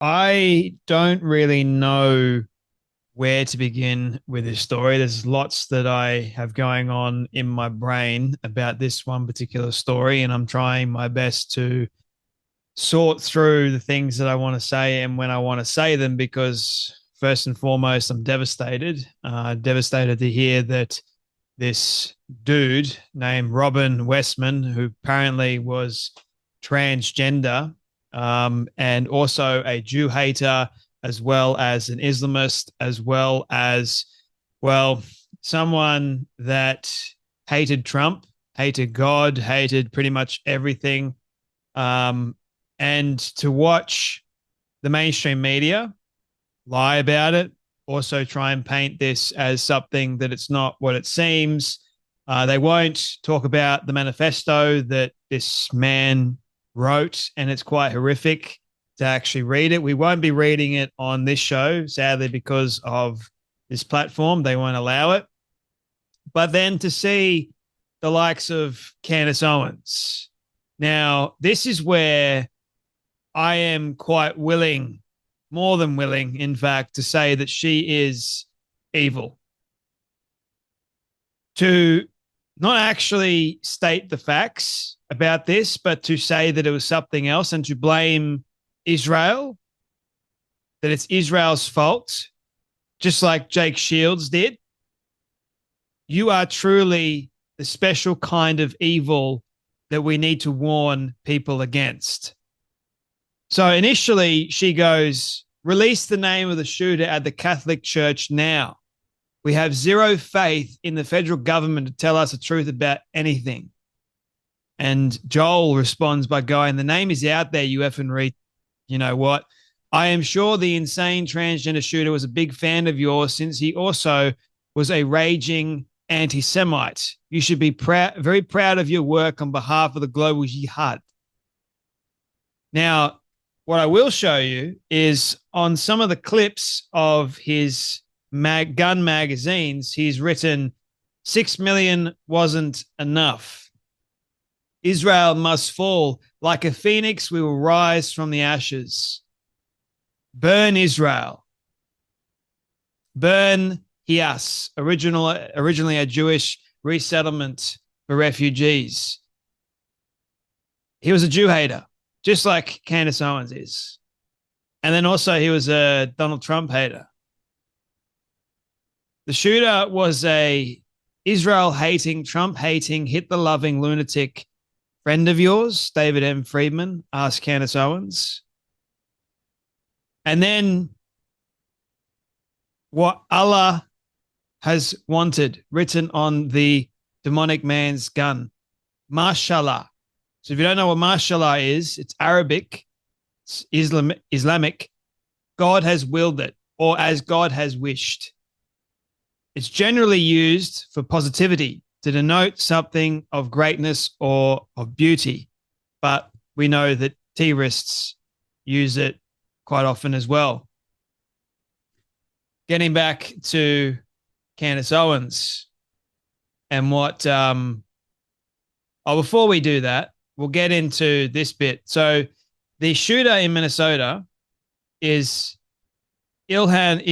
I don't really know where to begin with this story. There's lots that I have going on in my brain about this one particular story, and I'm trying my best to sort through the things that I want to say and when I want to say them because, first and foremost, I'm devastated. Devastated to hear that this dude named Robin Westman, who apparently was transgender and also a Jew hater, as well as an Islamist, as well as, well, someone that hated Trump, hated God, hated pretty much everything. Um, and to watch the mainstream media lie about it, also try and paint this as something that it's not what it seems. They won't talk about the manifesto that this man wrote, and it's quite horrific to actually read it. We won't be reading it on this show, sadly, because of this platform. They won't allow it. But then to see the likes of Candace Owens. Now, this is where I am quite willing, more than willing, in fact, to say that she is evil. To not actually state the facts about this, but to say that it was something else and to blame Israel, that it's Israel's fault, just like Jake Shields did. You are truly the special kind of evil that we need to warn people against. So initially, she goes, release the name of the shooter at the Catholic Church now. We have zero faith in the federal government to tell us the truth about anything. And Joel responds by going, the name is out there, you effing read. You know what? I am sure the insane transgender shooter was a big fan of yours since he also was a raging anti-Semite. You should be very proud of your work on behalf of the global jihad. Now, what I will show you is on some of the clips of his gun magazines, he's written 6 million wasn't enough. Israel must fall. Like a phoenix, we will rise from the ashes. Burn Israel. Burn Hias, originally a Jewish resettlement for refugees. He was a Jew hater, just like Candace Owens is. And then also he was a Donald Trump hater. The shooter was a Israel hating, Trump hating, Hitler loving lunatic friend of yours, David M. Friedman, asked Candace Owens. And then what Allah has wanted written on the demonic man's gun, Mashallah. So if you don't know what Mashallah is, it's Arabic, it's Islamic. God has willed it, or as God has wished. It's generally used for positivity to denote something of greatness or of beauty. But we know that terrorists use it quite often as well. Getting back to Candace Owens and what, before we do that, we'll get into this bit. So the shooter in Minnesota is Ilhan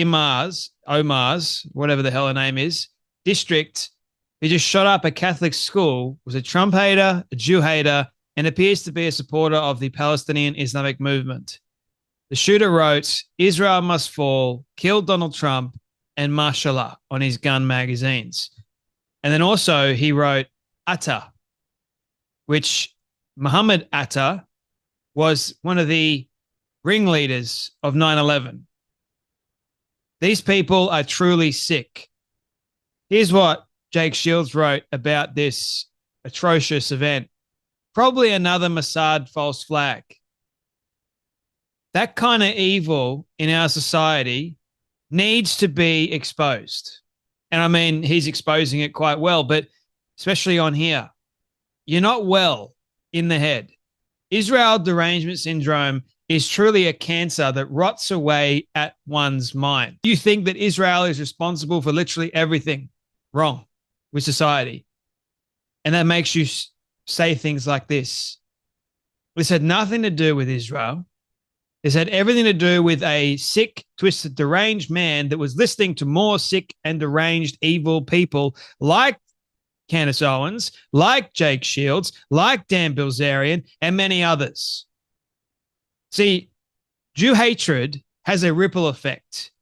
Omar's, whatever the hell her name is, district. He just shot up a Catholic school, was a Trump hater, a Jew hater, and appears to be a supporter of the Palestinian Islamic movement. The shooter wrote, Israel must fall, kill Donald Trump, and Mashallah on his gun magazines. And then also he wrote Atta, which Muhammad Atta was one of the ringleaders of 9/11. These people are truly sick. Here's what Jake Shields wrote about this atrocious event. Probably another Mossad false flag. That kind of evil in our society needs to be exposed. And I mean, he's exposing it quite well, but especially on here. You're not well in the head. Israel derangement syndrome is truly a cancer that rots away at one's mind. You think that Israel is responsible for literally everything wrong with society. And that makes you say things like this. This had nothing to do with Israel. This had everything to do with a sick, twisted, deranged man that was listening to more sick and deranged, evil people like Candace Owens, like Jake Shields, like Dan Bilzerian, and many others. See, Jew hatred has a ripple effect.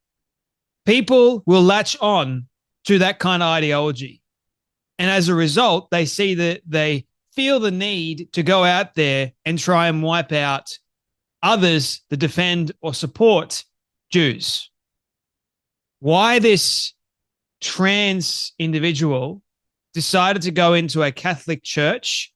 People will latch on to that kind of ideology. And as a result, they see that they feel the need to go out there and try and wipe out others that defend or support Jews. Why this trans individual decided to go into a Catholic church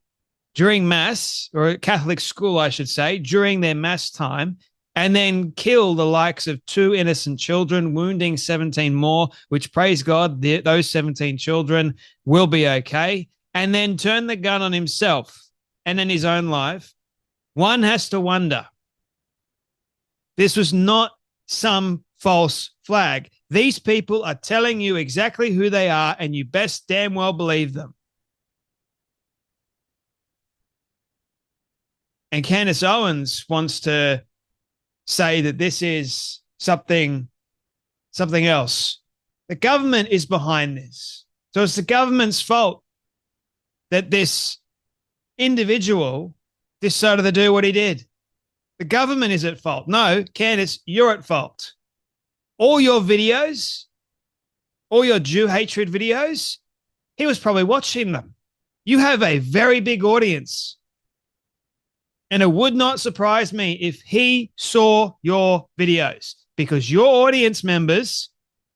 during Mass, or a Catholic school, I should say, during their Mass time, and then kill the likes of 2 innocent children, wounding 17 more, which, praise God, those 17 children will be okay, and then turn the gun on himself and in his own life, one has to wonder, this was not some false flag. These people are telling you exactly who they are, and you best damn well believe them. And Candace Owens wants to say that this is something else. The government is behind this. So it's the government's fault that this individual decided to do what he did. The government is at fault. No, Candace, you're at fault. All your videos, all your Jew hatred videos, he was probably watching them. You have a very big audience. And it would not surprise me if he saw your videos, because your audience members,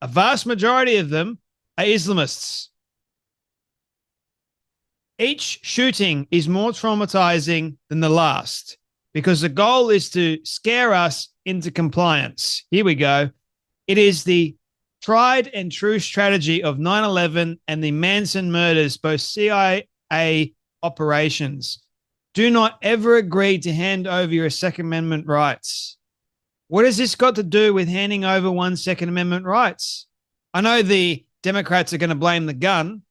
a vast majority of them, are Islamists. Each shooting is more traumatizing than the last, because the goal is to scare us into compliance. Here we go. It is the tried and true strategy of 9/11 and the Manson murders, both CIA operations. Do not ever agree to hand over your Second Amendment rights. What has this got to do with handing over one's Second Amendment rights? I know the Democrats are going to blame the gun,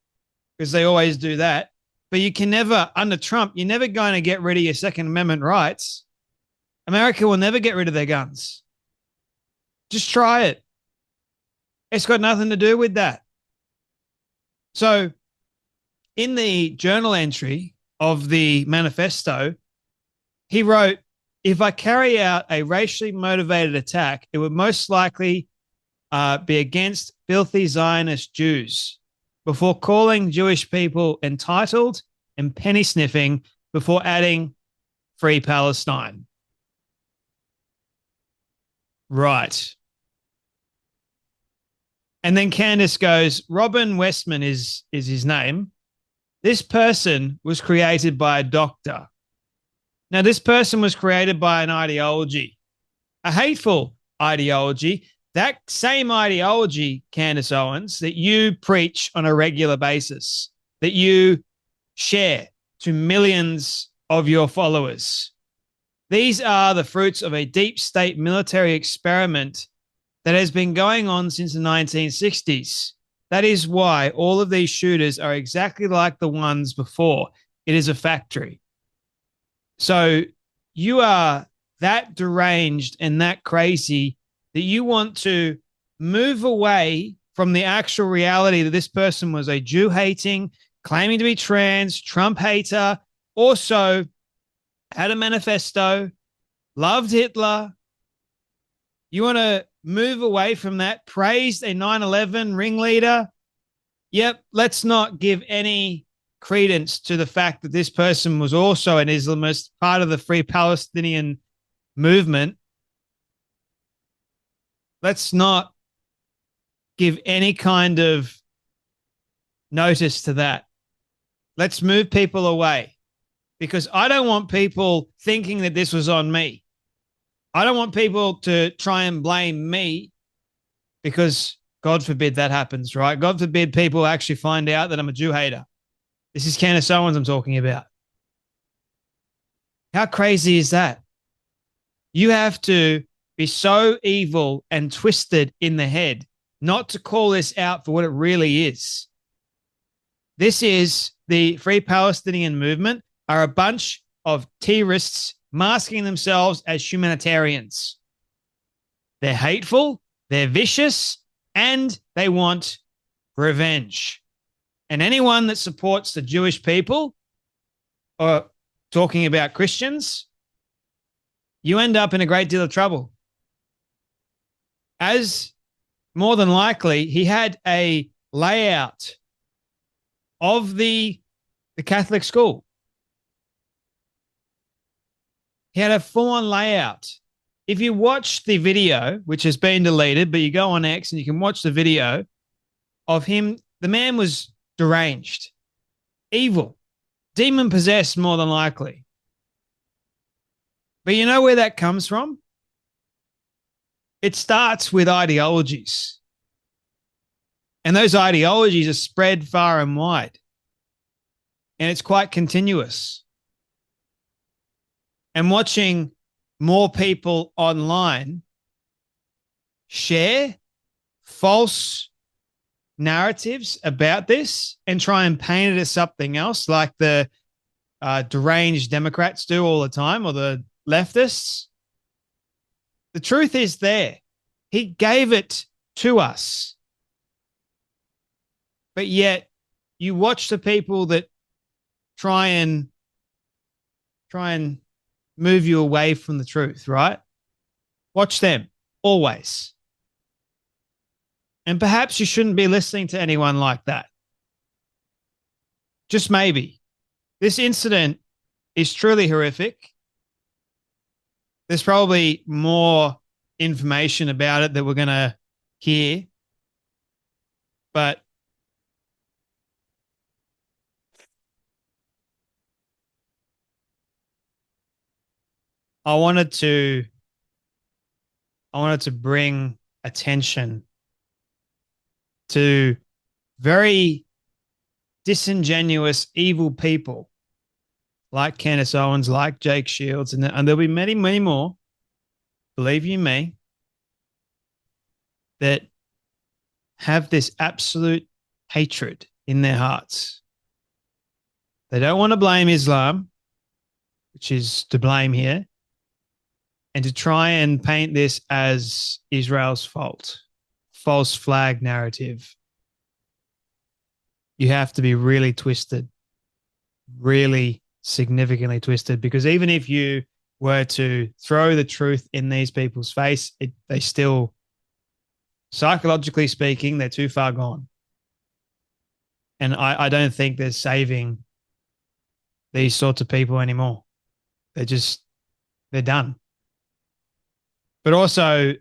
because they always do that. But you can never, under Trump, you're never going to get rid of your Second Amendment rights. America will never get rid of their guns. Just try it. It's got nothing to do with that. So in the journal entry of the manifesto, he wrote, if I carry out a racially motivated attack, it would most likely be against filthy Zionist Jews, before calling Jewish people entitled and penny sniffing, before adding free Palestine. Right. And then Candace goes, Robin Westman is his name. This person was created by a doctor. Now, this person was created by an ideology, a hateful ideology. That same ideology, Candace Owens, that you preach on a regular basis, that you share to millions of your followers. These are the fruits of a deep state military experiment that has been going on since the 1960s. That is why all of these shooters are exactly like the ones before. It is a factory. So you are that deranged and that crazy that you want to move away from the actual reality that this person was a Jew hating, claiming to be trans, Trump hater, also had a manifesto, loved Hitler. You want to move away from that, praised a 9/11 ringleader. Yep, let's not give any credence to the fact that this person was also an Islamist, part of the Free Palestinian movement. Let's not give any kind of notice to that. Let's move people away, because I don't want people thinking that this was on me. I don't want people to try and blame me, because God forbid that happens, right? God forbid people actually find out that I'm a Jew hater. This is Candace Owens I'm talking about. How crazy is that? You have to be so evil and twisted in the head not to call this out for what it really is. This is the Free Palestinian movement, are a bunch of terrorists masking themselves as humanitarians. They're hateful, they're vicious, and they want revenge. And anyone that supports the Jewish people or talking about Christians, you end up in a great deal of trouble. As more than likely, he had a layout of the Catholic school. He had a full-on layout. If you watch the video, which has been deleted, but you go on X and you can watch the video of him, the man was deranged, evil, demon-possessed more than likely. But you know where that comes from? It starts with ideologies. And those ideologies are spread far and wide. And it's quite continuous. And watching more people online share false narratives about this and try and paint it as something else, like the deranged Democrats do all the time, or the leftists. The truth is there. He gave it to us. But yet you watch the people that try and move you away from the truth, right? Watch them always. And perhaps you shouldn't be listening to anyone like that. Just maybe. This incident is truly horrific. There's probably more information about it that we're going to hear. But I wanted to bring attention to very disingenuous, evil people like Candace Owens, like Jake Shields, and there'll be many, many more, believe you me, that have this absolute hatred in their hearts. They don't want to blame Islam, which is to blame here, and to try and paint this as Israel's fault. False flag narrative. You have to be really twisted, really significantly twisted, because even if you were to throw the truth in these people's face, they still, psychologically speaking, they're too far gone. And I don't think they're saving these sorts of people anymore. They're done. But also,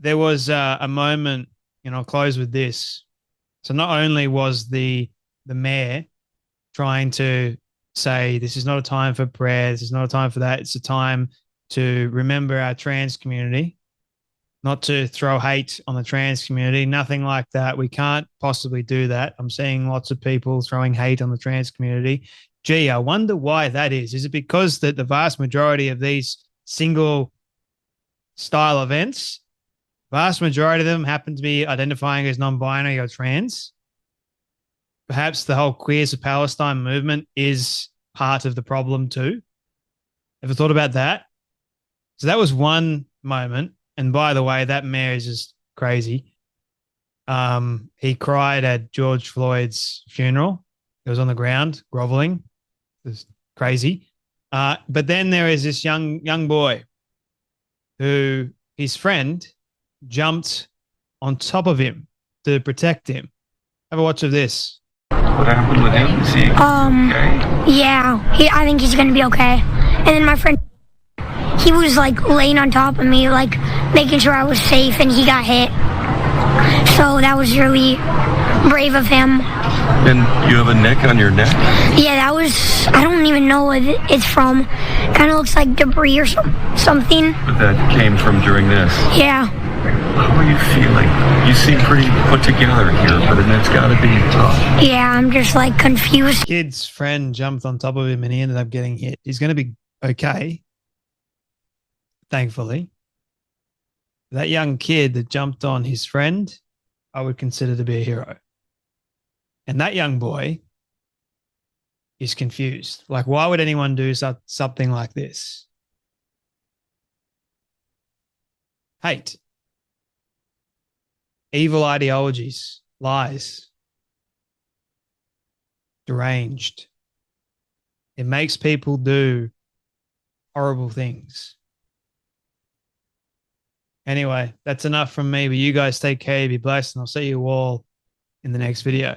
there was a moment, and I'll close with this. So not only was the mayor trying to say, this is not a time for prayer, this is not a time for that, it's a time to remember our trans community, not to throw hate on the trans community, nothing like that. We can't possibly do that. I'm seeing lots of people throwing hate on the trans community. Gee, I wonder why that is. Is it because that the vast majority of these single style events, vast majority of them happen to be identifying as non-binary or trans? Perhaps the whole Queers of Palestine movement is part of the problem too. Ever thought about that? So that was one moment. And by the way, that mayor is just crazy. He cried at George Floyd's funeral. He was on the ground groveling. It was crazy. But then there is this young boy who his friend jumped on top of him to protect him. Have a watch of this. What happened with him? Is he okay? Yeah, I think he's gonna be okay. And then my friend, he was like laying on top of me, like making sure I was safe, and he got hit. So that was really brave of him. And you have a nick on your neck? Yeah, that was, I don't even know what it's from. Kind of looks like debris or something. But that came from during this? Yeah. How are you feeling? You seem pretty put together here, but it's got to be tough. Yeah, I'm just like confused. Kid's friend jumped on top of him and he ended up getting hit. He's going to be okay, thankfully. That young kid that jumped on his friend, I would consider to be a hero. And that young boy is confused. Like, why would anyone do something like this? Hate, evil ideologies, lies, deranged. It makes people do horrible things. Anyway, that's enough from me, but you guys take care, be blessed, and I'll see you all in the next video.